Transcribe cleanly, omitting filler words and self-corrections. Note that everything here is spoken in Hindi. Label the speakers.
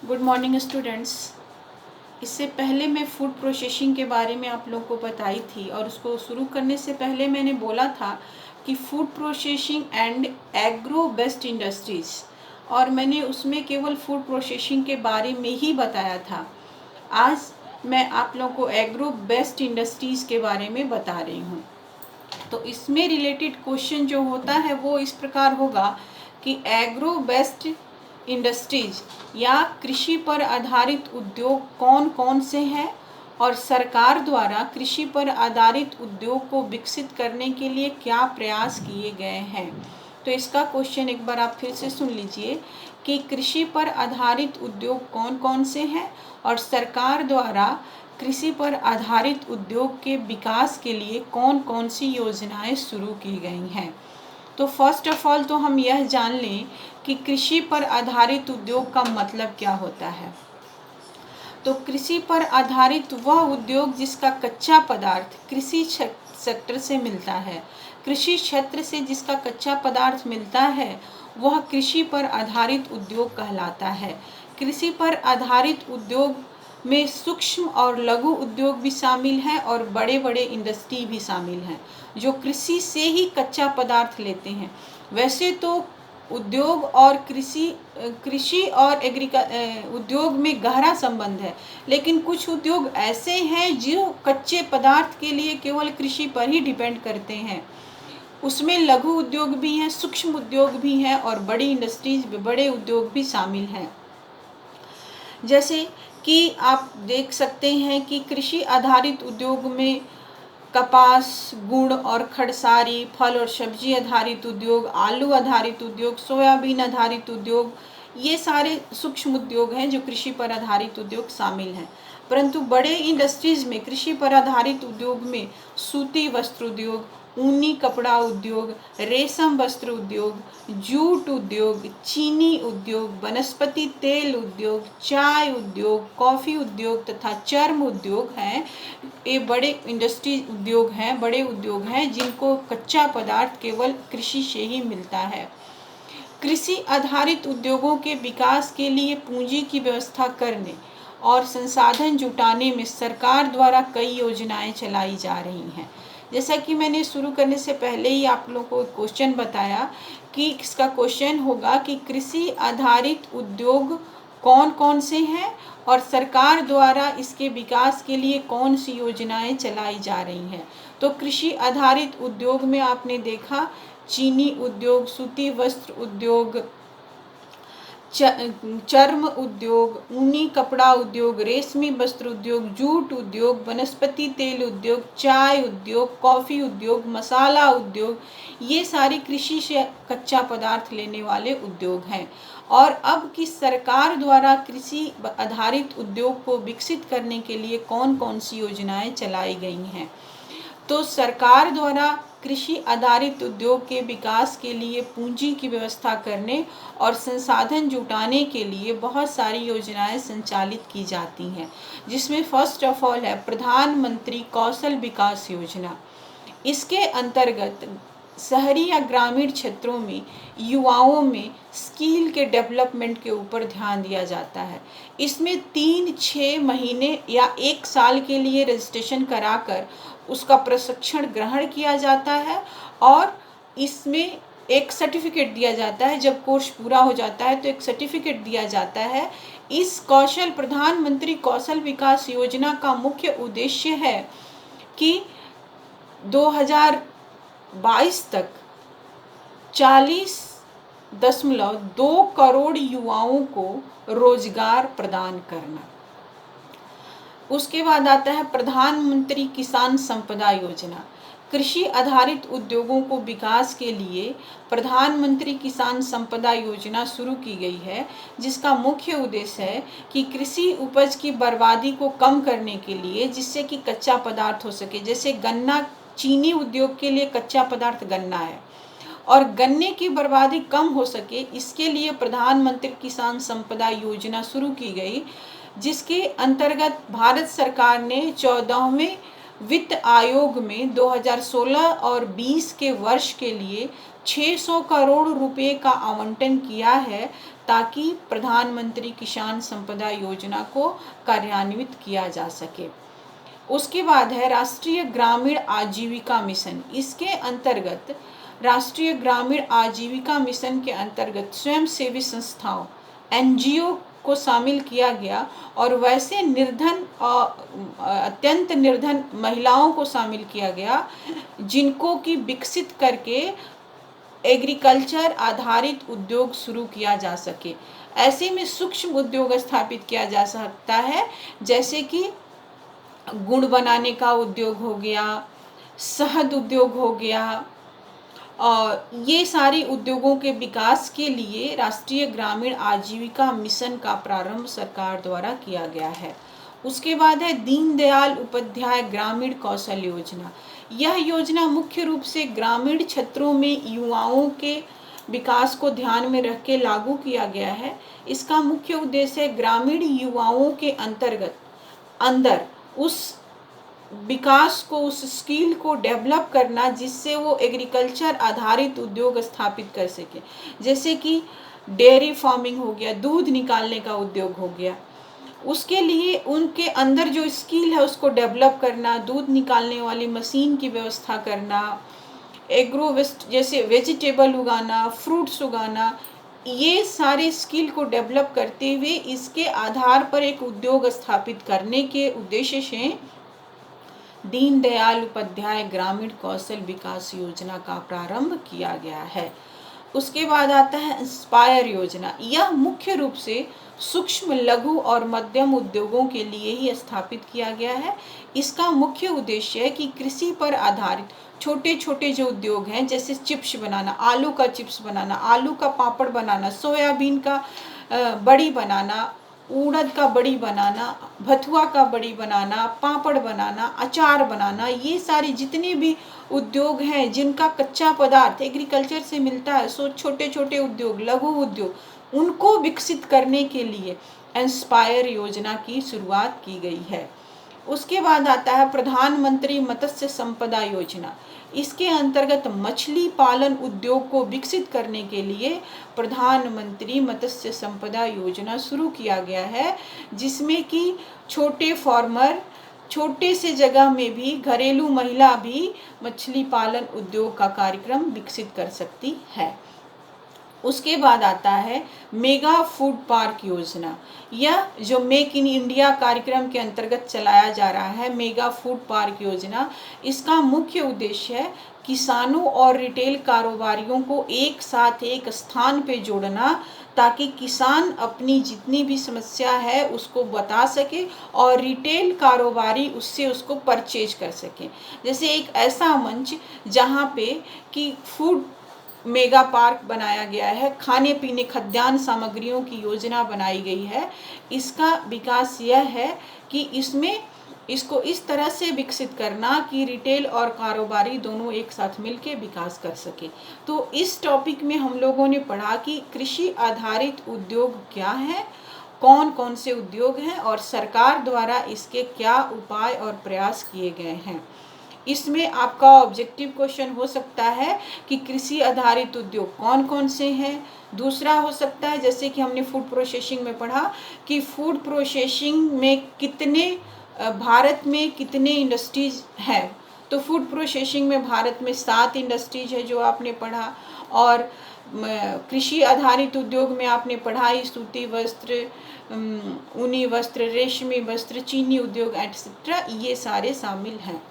Speaker 1: Good morning students. इससे पहले मैं फूड प्रोसेसिंग के बारे में आप लोगों को बताई थी और उसको शुरू करने से पहले मैंने बोला था कि food processing and agro based industries, और मैंने उसमें केवल फूड प्रोसेसिंग के बारे में ही बताया था। आज मैं आप लोगों को एग्रो बेस्ड इंडस्ट्रीज़ के बारे में बता रही हूँ। तो इसमें रिलेटेड क्वेश्चन जो होता है वो इस प्रकार होगा कि एग्रो बेस्ड इंडस्ट्रीज या कृषि पर आधारित उद्योग कौन कौन से हैं और सरकार द्वारा कृषि पर आधारित उद्योग को विकसित करने के लिए क्या प्रयास किए गए हैं। तो इसका क्वेश्चन एक बार आप फिर से सुन लीजिए कि कृषि पर आधारित उद्योग कौन कौन से हैं और सरकार द्वारा कृषि पर आधारित उद्योग के विकास के लिए कौन कौन सी योजनाएं शुरू की गई हैं। तो फर्स्ट ऑफ ऑल तो हम यह जान लें कि कृषि पर आधारित उद्योग का मतलब क्या होता है। तो कृषि पर आधारित वह उद्योग जिसका कच्चा पदार्थ कृषि सेक्टर से मिलता है। कृषि क्षेत्र से जिसका कच्चा पदार्थ मिलता है वह कृषि पर आधारित उद्योग कहलाता है। कृषि पर आधारित उद्योग में सूक्ष्म और लघु उद्योग भी शामिल हैं और बड़े बड़े इंडस्ट्री भी शामिल हैं जो कृषि से ही कच्चा पदार्थ लेते हैं। वैसे तो उद्योग और कृषि और उद्योग में गहरा संबंध है, लेकिन कुछ उद्योग ऐसे हैं जो कच्चे पदार्थ के लिए केवल कृषि पर ही डिपेंड करते हैं। उसमें लघु उद्योग भी हैं, सूक्ष्म उद्योग भी हैं और बड़ी इंडस्ट्रीज, बड़े उद्योग भी शामिल हैं। जैसे कि आप देख सकते हैं कि कृषि आधारित उद्योग में कपास, गुड़ और खड़सारी, फल और सब्जी आधारित उद्योग, आलू आधारित उद्योग, सोयाबीन आधारित उद्योग, ये सारे सूक्ष्म उद्योग हैं जो कृषि पर आधारित उद्योग शामिल हैं। परंतु बड़े इंडस्ट्रीज में कृषि पर आधारित उद्योग में सूती वस्त्र उद्योग, ऊनी कपड़ा उद्योग, रेशम वस्त्र उद्योग, जूट उद्योग, चीनी उद्योग, वनस्पति तेल उद्योग, चाय उद्योग, कॉफ़ी उद्योग तथा चर्म उद्योग हैं। ये बड़े इंडस्ट्री उद्योग हैं, बड़े उद्योग हैं जिनको कच्चा पदार्थ केवल कृषि से ही मिलता है। कृषि आधारित उद्योगों के विकास के लिए पूंजी की व्यवस्था करने और संसाधन जुटाने में सरकार द्वारा कई योजनाएं चलाई जा रही हैं। जैसा कि मैंने शुरू करने से पहले ही आप लोगों को क्वेश्चन बताया कि इसका क्वेश्चन होगा कि कृषि आधारित उद्योग कौन कौन से हैं और सरकार द्वारा इसके विकास के लिए कौन सी योजनाएं चलाई जा रही हैं। तो कृषि आधारित उद्योग में आपने देखा चीनी उद्योग, सूती वस्त्र उद्योग, चर्म उद्योग, ऊनी कपड़ा उद्योग, रेशमी वस्त्र उद्योग, जूट उद्योग, वनस्पति तेल उद्योग, चाय उद्योग, कॉफ़ी उद्योग, मसाला उद्योग, ये सारे कृषि से कच्चा पदार्थ लेने वाले उद्योग हैं। और अब की सरकार द्वारा कृषि आधारित उद्योग को विकसित करने के लिए कौन कौन सी योजनाएं चलाई गई हैं। तो सरकार द्वारा कृषि आधारित उद्योग के विकास के लिए पूंजी की व्यवस्था करने और संसाधन जुटाने के लिए बहुत सारी योजनाएं संचालित की जाती हैं, जिसमें फर्स्ट ऑफ ऑल है प्रधानमंत्री कौशल विकास योजना। इसके अंतर्गत शहरी या ग्रामीण क्षेत्रों में युवाओं में स्किल के डेवलपमेंट के ऊपर ध्यान दिया जाता है। इसमें 3-6 महीने या 1 साल के लिए रजिस्ट्रेशन कराकर उसका प्रशिक्षण ग्रहण किया जाता है और इसमें एक सर्टिफिकेट दिया जाता है। जब कोर्स पूरा हो जाता है तो एक सर्टिफिकेट दिया जाता है। इस प्रधानमंत्री कौशल विकास योजना का मुख्य उद्देश्य है कि 2022 तक 40.2 करोड़ युवाओं को रोजगार प्रदान करना। उसके बाद आता है प्रधानमंत्री किसान संपदा योजना। कृषि आधारित उद्योगों को विकास के लिए प्रधानमंत्री किसान संपदा योजना शुरू की गई है, जिसका मुख्य उद्देश्य है कि कृषि उपज की बर्बादी को कम करने के लिए, जिससे कि कच्चा पदार्थ हो सके। जैसे गन्ना, चीनी उद्योग के लिए कच्चा पदार्थ गन्ना है और गन्ने की बर्बादी कम हो सके, इसके लिए प्रधानमंत्री किसान संपदा योजना शुरू की गई, जिसके अंतर्गत भारत सरकार ने 14वें वित्त आयोग में 2016 और 20 के वर्ष के लिए 600 करोड़ रुपए का आवंटन किया है ताकि प्रधानमंत्री किसान संपदा योजना को कार्यान्वित किया जा सके। उसके बाद है राष्ट्रीय ग्रामीण आजीविका मिशन। इसके अंतर्गत राष्ट्रीय ग्रामीण आजीविका मिशन के अंतर्गत स्वयंसेवी संस्थाओं एनजीओ को शामिल किया गया और वैसे निर्धन अत्यंत निर्धन महिलाओं को शामिल किया गया जिनको कि विकसित करके एग्रीकल्चर आधारित उद्योग शुरू किया जा सके। ऐसे में सूक्ष्म उद्योग स्थापित किया जा सकता है, जैसे कि गुड़ बनाने का उद्योग हो गया, शहद उद्योग हो गया, और ये सारे उद्योगों के विकास के लिए राष्ट्रीय ग्रामीण आजीविका मिशन का प्रारंभ सरकार द्वारा किया गया है। उसके बाद है दीनदयाल उपाध्याय ग्रामीण कौशल योजना। यह योजना मुख्य रूप से ग्रामीण क्षेत्रों में युवाओं के विकास को ध्यान में रख के लागू किया गया है। इसका मुख्य उद्देश्य है ग्रामीण युवाओं के अंदर उस विकास को, उस स्किल को डेवलप करना जिससे वो एग्रीकल्चर आधारित उद्योग स्थापित कर सके, जैसे कि डेयरी फार्मिंग हो गया, दूध निकालने का उद्योग हो गया। उसके लिए उनके अंदर जो स्किल है उसको डेवलप करना, दूध निकालने वाली मशीन की व्यवस्था करना, एग्रो वेस्ट जैसे वेजिटेबल उगाना, फ्रूट्स उगाना, ये सारे स्किल को डेवलप करते हुए इसके आधार पर एक उद्योग स्थापित करने के उद्देश्य से दीनदयाल उपाध्याय ग्रामीण कौशल विकास योजना का प्रारंभ किया गया है। उसके बाद आता है इंस्पायर योजना। यह मुख्य रूप से सूक्ष्म, लघु और मध्यम उद्योगों के लिए ही स्थापित किया गया है। इसका मुख्य उद्देश्य है कि कृषि पर आधारित छोटे छोटे जो उद्योग हैं, जैसे चिप्स बनाना, आलू का चिप्स बनाना, आलू का पापड़ बनाना, सोयाबीन का बड़ी बनाना, उड़द का बड़ी बनाना, भथुआ का बड़ी बनाना, पापड़ बनाना, अचार बनाना, ये सारे जितने भी उद्योग हैं जिनका कच्चा पदार्थ एग्रीकल्चर से मिलता है, सो छोटे छोटे उद्योग, लघु उद्योग, उनको विकसित करने के लिए इंस्पायर योजना की शुरुआत की गई है। उसके बाद आता है प्रधानमंत्री मत्स्य संपदा योजना। इसके अंतर्गत मछली पालन उद्योग को विकसित करने के लिए प्रधानमंत्री मत्स्य संपदा योजना शुरू किया गया है, जिसमें कि छोटे फार्मर, छोटे से जगह में भी घरेलू महिला भी मछली पालन उद्योग का कार्यक्रम विकसित कर सकती है। उसके बाद आता है मेगा फूड पार्क योजना। यह जो मेक इन इंडिया कार्यक्रम के अंतर्गत चलाया जा रहा है मेगा फूड पार्क योजना, इसका मुख्य उद्देश्य है किसानों और रिटेल कारोबारियों को एक साथ एक स्थान पे जोड़ना, ताकि किसान अपनी जितनी भी समस्या है उसको बता सके और रिटेल कारोबारी उससे उसको परचेज कर सके। जैसे एक ऐसा मंच जहाँ पे कि फूड मेगा पार्क बनाया गया है, खाने पीने खाद्यान्न सामग्रियों की योजना बनाई गई है। इसका विकास यह है कि इसको इस तरह से विकसित करना कि रिटेल और कारोबारी दोनों एक साथ मिलकर विकास कर सके। तो इस टॉपिक में हम लोगों ने पढ़ा कि कृषि आधारित उद्योग क्या है, कौन कौन से उद्योग हैं और सरकार द्वारा इसके क्या उपाय और प्रयास किए गए हैं। इसमें आपका ऑब्जेक्टिव क्वेश्चन हो सकता है कि कृषि आधारित उद्योग कौन कौन से हैं। दूसरा हो सकता है, जैसे कि हमने फूड प्रोसेसिंग में पढ़ा कि फूड प्रोसेसिंग में भारत में कितने इंडस्ट्रीज हैं। तो फूड प्रोसेसिंग में भारत में 7 इंडस्ट्रीज है जो आपने पढ़ा। और कृषि आधारित उद्योग में आपने पढ़ाई सूती वस्त्र, ऊनी वस्त्र, रेशमी वस्त्र, चीनी उद्योग एटसेट्रा, ये सारे शामिल हैं।